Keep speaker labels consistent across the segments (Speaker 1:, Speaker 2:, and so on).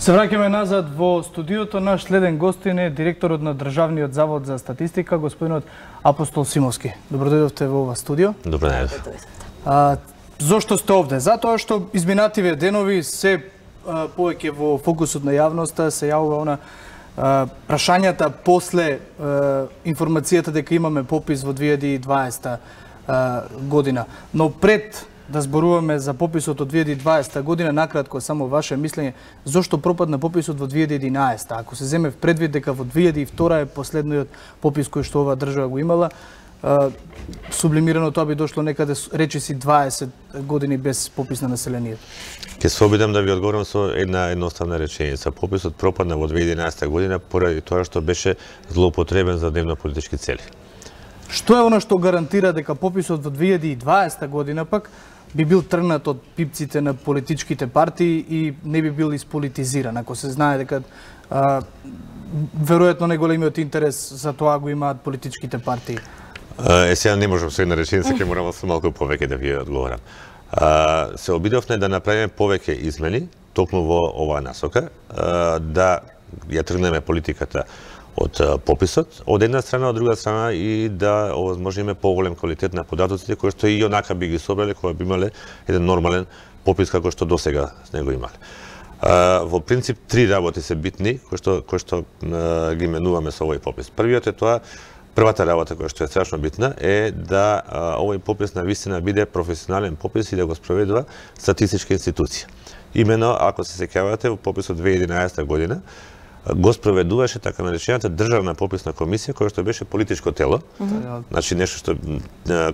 Speaker 1: Се враќаме назад во студиото. Наш следен гостин е директорот на Државниот завод за статистика, господинот Апостол Симовски. Добродојдовте во ова студио.
Speaker 2: Добро најдов.
Speaker 1: Зошто сте овде? Затоа што изминативе денови се повеќе во фокусот на јавноста се јавува прашањата после информацијата дека имаме попис во 2020 година. Но пред да зборуваме за пописот од 2020 година, накратко само ваше мислење, зошто пропадна пописот во 2011? Ако се земе в предвид дека во 2002 е последниот попис кој што оваа држава го имала, сублимирано тоа би дошло некаде речиси 20 години без попис на населението.
Speaker 2: Ќе се обидам да ви одговорам со една едноставна реченица. Пописот пропадна во 2011 година поради тоа што беше злоупотребен за дневно-политички цели.
Speaker 1: Што е оно што гарантира дека пописот во 2020 година пак би бил тргнат од пипците на политичките партии и не би бил исполитизиран, ако се знае дека веројатно најголемиот интерес за тоа го имаат политичките партии?
Speaker 2: Сега не можам со една реченица, ќе морам со малку повеќе да ви одговорам. Се обидовме да направиме повеќе измени токму во оваа насока, да ја тргнеме политиката од пописот, од една страна, од друга страна и да овозможиме поголем квалитет на податоците кои што и онака би ги собрале кога би имале еден нормален попис како што досега не го имале. Во принцип три работи се битни кои што ги менуваме со овој попис. Првиот е тоа, првата работа која што е страшно битна е да овој попис на вистина биде професионален попис и да го спроведува статистичка институција. Имено, ако се сеќавате, во пописот 2011 година го спроведуваше така наречената државна пописна комисија која што беше политичко тело. Значи нешто што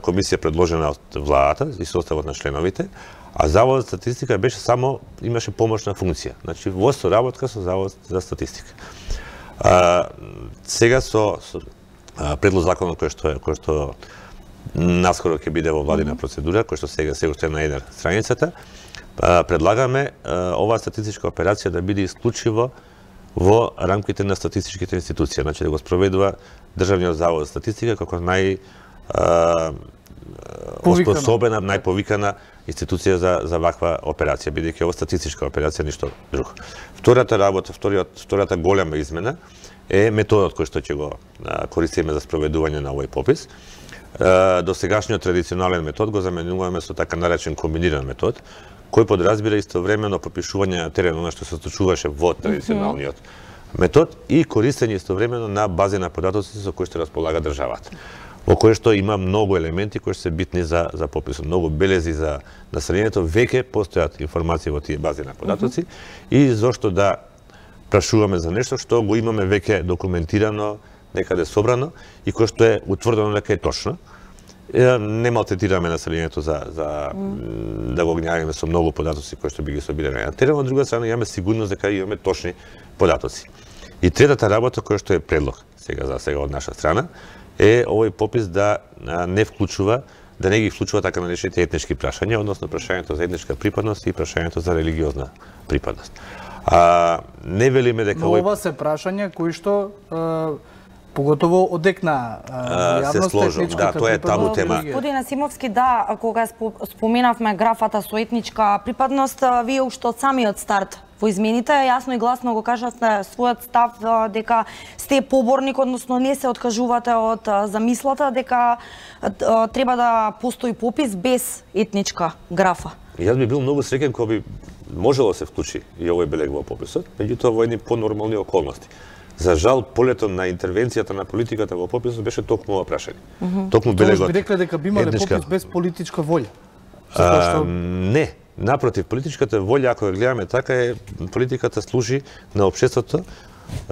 Speaker 2: комисија предложена од владата и составот на членовите, а Заводот за статистика беше само имаше помошна функција. Значи во соработка со Заводот за статистика. Сега со предлог законот кој што наскоро ќе биде во владина процедура, кој што сега се уште на една страницата, предлагаме оваа статистичка операција да биде исклучиво во рамките на статистичките институции, значи да го спроведува Државниот завод за статистика како најспособена, најповикана институција за ваква операција, бидејќи ова статистичка операција, ништо друго. Втората голема измена е методот кој што ќе го користиме за спроведување на овој попис. Досегашниот традиционален метод го заменуваме со така наречен комбиниран метод, кој подразбира истовремено попишување на терен, она што се случуваше во традиционалниот метод и користење истовремено на бази на податоци со кои што располага државата, во кој што има многу елементи кои што се битни за пописот, многу белези за населението, веќе постојат информации во тие бази на податоци и зошто да прашуваме за нешто што го имаме веќе документирано, некаде собрано и кој што е утврдено дека е точно. Не малтретираме населението за да го гнјавиме со многу податоци кои што би ги собирале на терен, од друга страна имаме сигурност дека имаме точни податоци. И третата работа која што е предлог сега од наша страна е овој попис да не вклучува, да не ги вклучува така наречените етнички прашања, односно прашањето за етничка припадност и прашањето за религиозна припадност. Не велиме дека
Speaker 1: ова се прашања кои што поготово одекна јавноста,
Speaker 2: етничката припадност. Да, тоа е табу тема.
Speaker 3: Господине Симовски, да, кога споменавме графата со етничка припадност, вие уште од самиот старт во измените јасно и гласно го кажавте својот став дека сте поборник, односно не се откажувате од замислата дека треба да постои попис без етничка графа.
Speaker 2: Јас би бил многу среќен кога би можело да се вклучи и овој белег во пописот, меѓутоа во едни понормални околности. За жал, полето на интервенцијата на политиката во пописот беше токму ова прашање. Токму белегот.
Speaker 1: Тоа би рекле дека би имале попис без политичка волја.
Speaker 2: Не, напротив, политичката волја, ако ја гледаме така, политиката служи на општеството.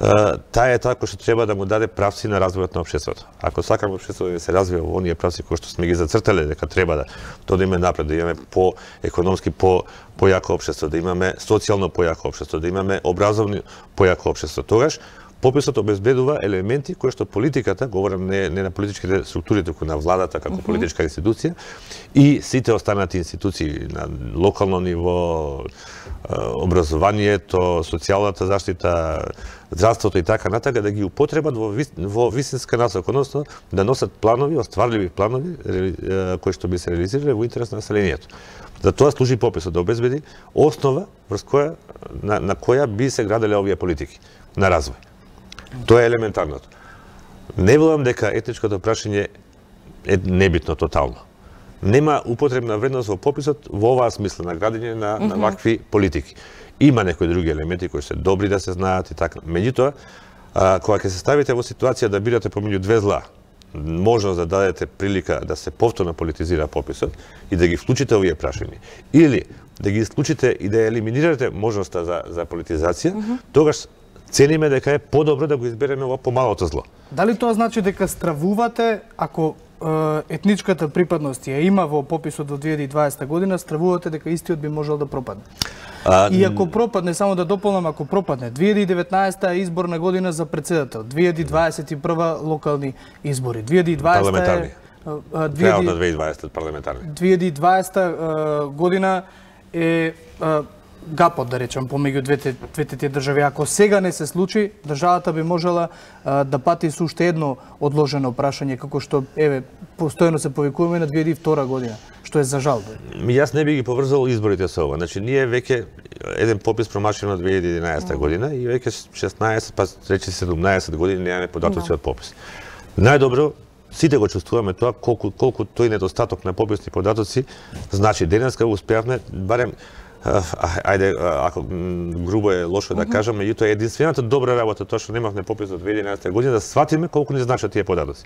Speaker 2: Таа е таа кој што треба да му даде правци на развојот на општеството. Ако сакаме општеството да се развива во оние правци кои што сме ги зацртале дека треба да имаме напред, да имаме по-економски појако општество, да имаме социјално појако општество, да имаме образовно појако општество, тогаш Пописот обезбедува елементи кои што политиката, говорам не на политичките структури, туку на владата како политичка институција и сите останати институции на локално ниво, образованието, социјалната заштита, здравството и така натака, да ги употребат во вистинска насока, односно да носат планови, остварливи планови кои што би се реализирале во интерес на населението. За тоа служи пописот, да обезбеди основа на која би се граделе овие политики на развој. Тоа е елементарното. Не велам дека етничкото прашање е небитно тотално. Нема употребна вредност во пописот во оваа смисла на градење на вакви политики. Има некои други елементи кои се добри да се знаат и така. Меѓутоа, кога ќе се ставите во ситуација да бирате помеѓу две зла, можност да дадете прилика да се повторно политизира пописот и да ги вклучите овие прашања, или да ги исклучите и да елиминирате можноста за политизација, тогаш цениме дека е подобро да го избереме во помалото зло.
Speaker 1: Дали тоа значи дека стравувате, ако етничката припадност ја има во пописот во 2020 година, стравувате дека истиот би можел да пропадне? И ако пропадне, само да дополнам, ако пропадне, 2019 е изборна година за председател, 2021 локални избори, 2020
Speaker 2: парламентарни. Крајот на 2020 парламентарни.
Speaker 1: 2020 година е гапот, да речем, помеѓу двете тие држави. Ако сега не се случи, државата би можела да пати со уште едно одложено прашање, како што, постојано се повикуваме на 2002 година, што е за жал.
Speaker 2: Јас не би ги поврзал изборите со ова. Значи, ние веќе еден попис промашено 2011 година и веќе 16, па рече 17 години немаме податоци од попис. Најдобро, сите го чувствуваме тоа, колку тој недостаток на пописни податоци, значи, денеска успеавме, барем, ајде, ако грубо е лошо да кажам, меѓутоа единствената добра работа тоа што немавме попис од 2011 година, да сватиме колку ни значат тие податоци.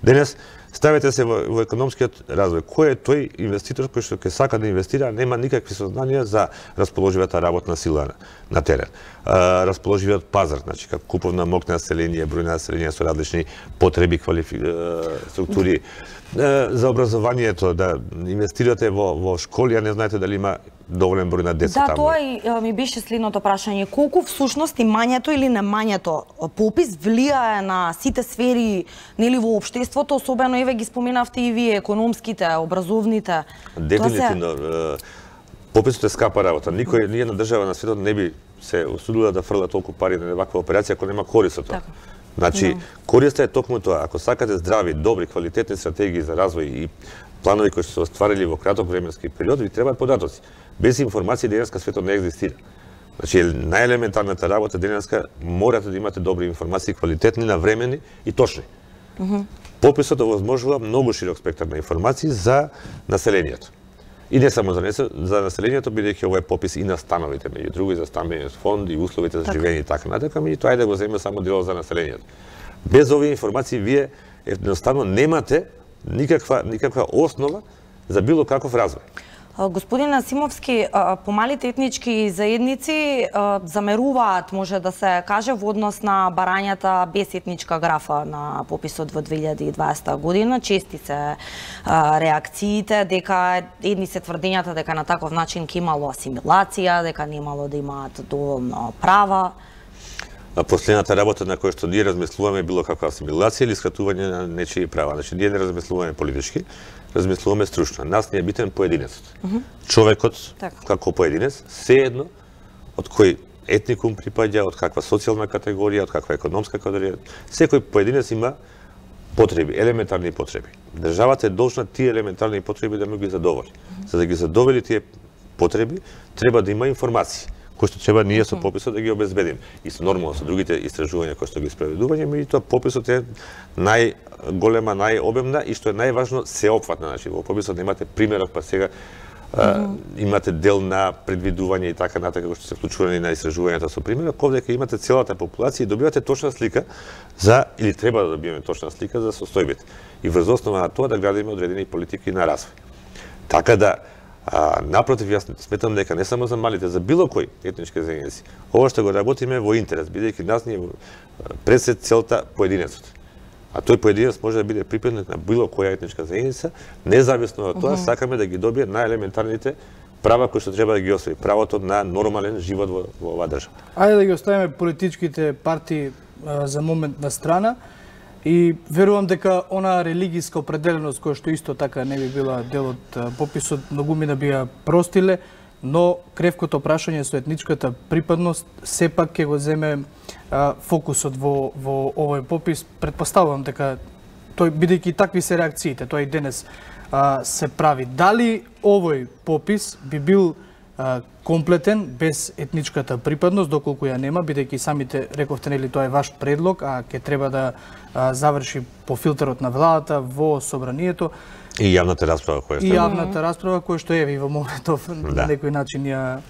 Speaker 2: Денес ставете се во економскиот развој. Кој е тој инвеститор кој што ќе сака да инвестира, нема никакви сознанија за расположивата работна сила на терен. Расположивиот пазар, значи како куповна мок на население, број на население со различни потреби, структури. За образованието, да инвестирате во школи, а не знаете дали има доволен број на деца таму.
Speaker 3: Да, тоа и ми беше следното прашање. Колку всушност имањето или немањето попис влијае на сите сфери, нели, во општеството, особено еве ги споменавте и вие економските, образовните.
Speaker 2: Дефинитивно. Пописот е скапа работа. Никој, ни една држава на светот не би се осудила да фрла толку пари на ваква операција ако нема корист од тоа. Значи, користа е токму тоа. Ако сакате здрави, добри, квалитетни стратегии за развој и планови кои се остварили во краток временски период, ви требаат податоци. Без информации денеска светот не екзистира. Значи, најелементарната работа денеска морате да имате добри информации, квалитетни, навремени и точни. Пописот овозможува многу широк спектар на информации за населението. И не само за населението, бидејќи овој попис и на становите, меѓу други за стамбениот фонд и условите за живење и така натака, меѓутоа ајде да го земе само делот за населението. Без овие информации вие едноставно немате никаква основа за било каков развој.
Speaker 3: Господин Асимовски, помалите етнички заедници замеруваат, може да се каже, во однос на барањата без етничка графа на пописот во 2020 година. Чести се реакциите, дека едни се тврдењата дека на таков начин ќе имало асимилација, дека немало да имаат доволно права.
Speaker 2: Последната работа на која што ние размислуваме било каква асимилација или скратување на нечии права. Значи, ние не размислуваме политички, размислуваме стручно. Нас не е битен поединецот. Човекот, како поединец, sejedno од кој етникум припаѓа, од каква социјална категорија, од каква економска категорија, секој поединец има потреби, елементарни потреби. Државата е должна тие елементарни потреби да му ги задоволи. За да ги задоволи тие потреби, треба да има информации кои што треба ние со пописот да ги обезбедиме. И нормално со другите истражувања кои што ги спроведување, меѓутоа пописот е најголема, најобемна и што е најважно сеопфатна. Значи во пописот немате примерок, па сега имате дел на предвидување и така натака кои што се вклучувани на истражувањата со примерок, овде ќе имате целата популација и добивате точна слика за, или треба да добиеме точна слика за состојбите. И врз основа на тоа да градиме одредени политики на развој. Така да напротив, јас сметам дека не само за малите, за било кој етнички заедници, ова што го работиме во интерес, бидејќи нас ни пресед целта поединецот. А тој поединец може да биде припадник на било која етничка заедница, независно од тоа сакаме да ги добие најелементарните права кои што треба да ги освои, правото на нормален живот во оваа држава.
Speaker 1: Ајде да ги оставиме политичките партии за момент на страна и верувам дека она религијска определеност која што исто така не би била дел од пописот, многумина би ја простиле, но кревкото прашање со етничката припадност сепак ќе го земе фокусот во овој попис. Претпоставувам дека тој, бидејќи такви се реакциите, тоа и денес се прави. Дали овој попис би бил комплетен без етничката припадност, доколку ја нема, бидејќи самите рековте, нели, тоа е ваш предлог, а ќе треба да заврши по филтерот на владата во собранието.
Speaker 2: И јавната расправа која
Speaker 1: И јавната расправа која што е во моментов на некој начин ја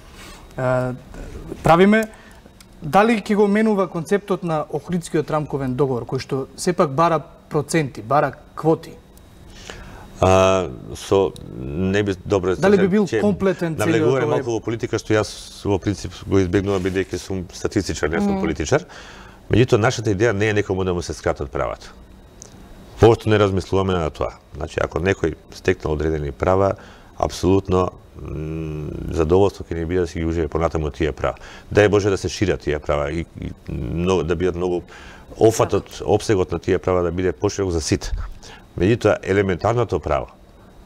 Speaker 1: правиме. Дали ќе го менува концептот на Охридскиот рамковен договор, кој што сепак бара проценти, бара квоти?
Speaker 2: Не би добро.
Speaker 1: Дали би бил комплетен целиот овој?
Speaker 2: Навлегуваме малку во политика, што јас во принцип го избегнувам бидејќи сум статистичар, не сум политичар. Меѓутоа, нашата идеја не е некому да му се скратат правата. Воопшто не размислуваме на тоа. Значи, ако некој стекнал одредени права, апсолутно задоволство ќе ни биде да си ги уживе понатаму тие права. Дај Боже да се шират тие права и да бидат многу офатот, опсегот на тие права да биде поширок за сите. Меѓутоа, елементарното право,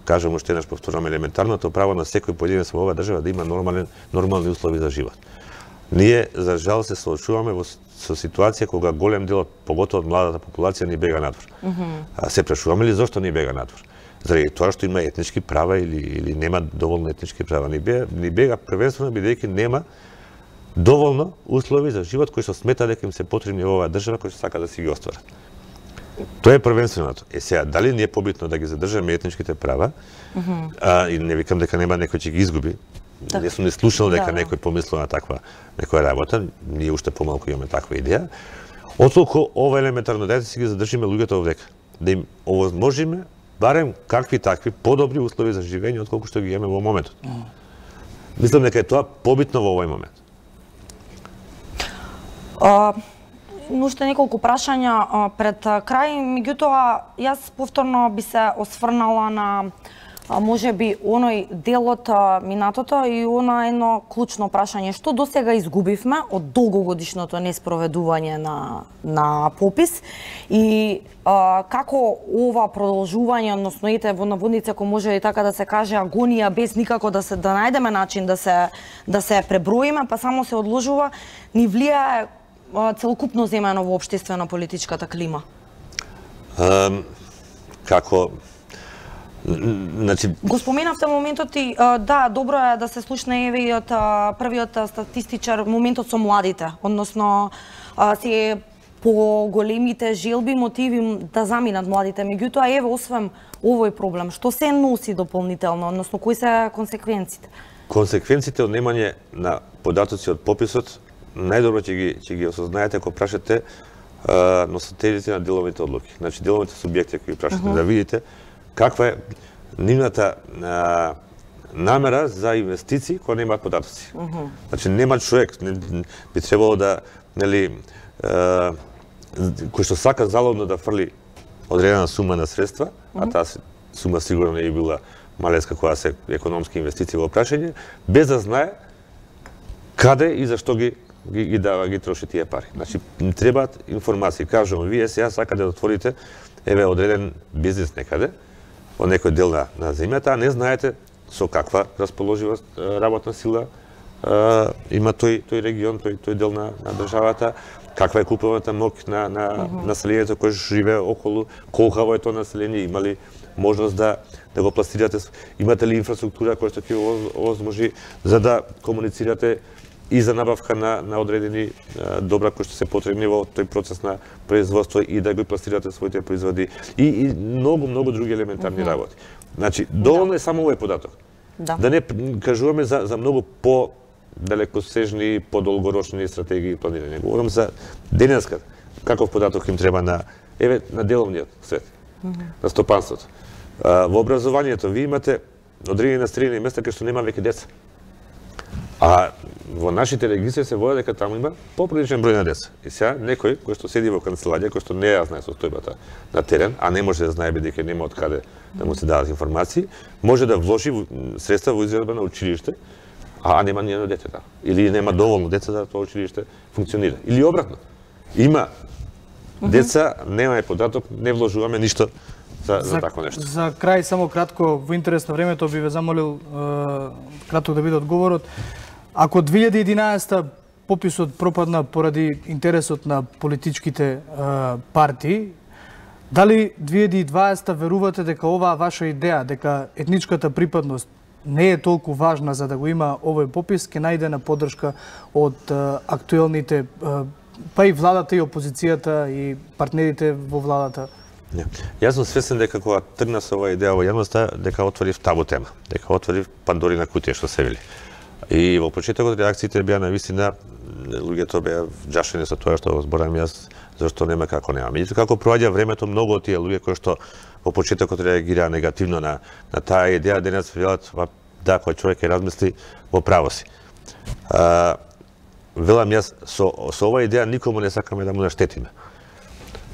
Speaker 2: кажам уште еднаш повторувам, елементарното право на секој поединец во оваа држава да има нормални услови за живот. Ние, за жал, се соочуваме со ситуација кога голем дел, поготово од младата популација, ни бега надвор. Се прашуваме ли зошто ни бега надвор? Заради тоа што има етнички права или нема доволно етнички права? Ни бега првенствено бидејќи нема доволно услови за живот кои што смета дека им се потребни во оваа држава, кои што сака да си ги остварат. Тоа е првенственото. Сега, дали не е побитно да ги задржаме етничките права, и не викам дека нема некој ќе ги изгуби, не сум не слушал дека некој помислува на таква некоја работа, ние уште помалку имаме таква идеја, отколку ова елементарно да си ги задржиме луѓето овдека, да им овозможиме барем какви такви подобри услови за живење отколку што ги имаме во моментот. Мислам дека е тоа побитно во овој момент.
Speaker 3: Уште неколку прашања пред крај, меѓутоа јас повторно би се осврнала на можеби оној дел од минатото и она едно клучно прашање. Што досега изгубивме од долгогодишното неспроведување на попис и како ова продолжување, односно ете во наводници, ако може и така да се каже, агонија без никако да најдеме начин да се преброиме, па само се одложува, ни влијае целокупно земено во општествено-политичката клима?
Speaker 2: Како
Speaker 3: Го споменавте моментот и да, добро е да се слушне еве и од првиот статистичар моментот со младите, односно се по големите желби, мотиви да заминат младите. Меѓутоа еве освен овој проблем, што се носи дополнително, односно кои се консеквенците?
Speaker 2: Консеквенците од немање на податоци од пописот најдобро ќе ги осознаете ако прашате носителите на деловите одлуки. Значи деловите субјекти кои прашате да видите каква е нивната намера за инвестиции кои немаат податоци. Значи нема човек би требало да, нели, кој што сака залудно да фрли одредена сума на средства, а таа сума сигурно не би била малеска која се економски инвестиции во прашање, без да знае каде и зашто ги дава, ги троши тие пари. Значи, требаат информации. Кажувам, вие сега сакате да отворите еве одреден бизнес некаде, во некој дел на земјата, а не знаете со каква расположива работна сила има тој регион, тој дел на државата, каква е куповната моќ на населението кој живее околу, колкаво е тоа население, има ли можност да го пласирате, имате ли инфраструктура која што ќе овозможи за да комуницирате и за набавка на одредени добра кои што се потребни во тој процес на производство и да го пласирате своите производи и многу други елементарни работи. Значи, доволно е само овој податок. Да не кажуваме за многу по-далекосежни, по-долгорочни стратегии и планирање. Говорам за денеска, каков податок им треба на деловниот свет, на стопанството. Во образованието ви имате одредени населени места кај што нема веќе деца. А во нашите регистри се води дека таму има поприличен број на деца. И сега некој кој што седи во канцеларија, кој што не ја знае состојбата на терен, а не може да знае бидејќи нема од каде да му се дадат информации, може да вложи средства во изградба на училиште, а нема ни едно дете таму. Или нема доволно деца да тоа училиште функционира. Или обратно. Има деца, немаме податок, не вложуваме ништо за тако нешто.
Speaker 1: За крај, само кратко, во интерес на времето би ве замолил кратко да биде одговорот. Ако 2011 пописот пропадна поради интересот на политичките партии, дали 2020 верувате дека оваа ваша идеја, дека етничката припадност не е толку важна за да го има овој попис, ќе најде на поддршка од актуелните, па и владата и опозицијата и партнерите во владата?
Speaker 2: Не. Јас сум свесен дека кога тргна со оваа идеја во јавноста, дека отвори табу тема, дека отвори Пандорина кутија, што се вели. И во почетокот реакциите беа навистина, луѓето беа вџашени со тоа што зборам јас, зашто нема како нема. Меѓутоа како проаѓа времето, многу од тие луѓе кои што во почетокот реагираа негативно на таа идеја, денес велат да, кој човек размисли, во право си. Велам јас, со оваа идеја никому не сакаме да му наштетиме.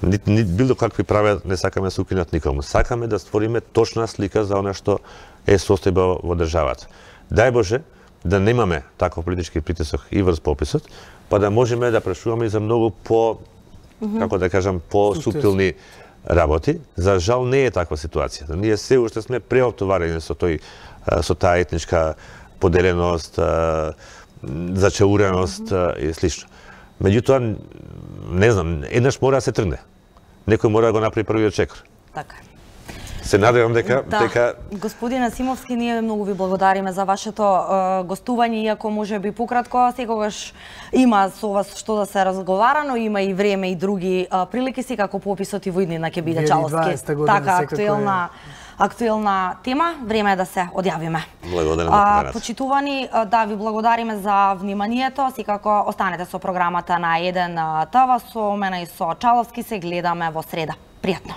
Speaker 2: Било какви правила не сакаме да се укинат никому. Сакаме да створиме точна слика за она што е состојба во државата. Дај Боже да немаме таков политички притисок и врз пописот, па да можеме да прашуваме и за многу како да кажам, по-суптилни работи. За жал не е таква ситуација. Ние се уште сме преотоварени со таа етничка поделеност, зачауреност и слично. Меѓутоа, не знам, еднаш мора да се тргне. Некој мора да го направи првиот чекор.
Speaker 3: Така.
Speaker 2: Се надевам дека...
Speaker 3: Господине Симовски, ние многу ви благодариме за вашето гостување, иако може би пократко, секогаш има со вас што да се разговара, но има и време и други прилики, секако пописот и во иднина ќе биде Чаловски. Така, актуелна тема, време е да се одјавиме.
Speaker 2: Благодарам за поканата.
Speaker 3: Почитувани, да ви благодариме за вниманието, секако останете со програмата на 1 ТВ, со мене и со Чаловски се гледаме во среда. Пријатно.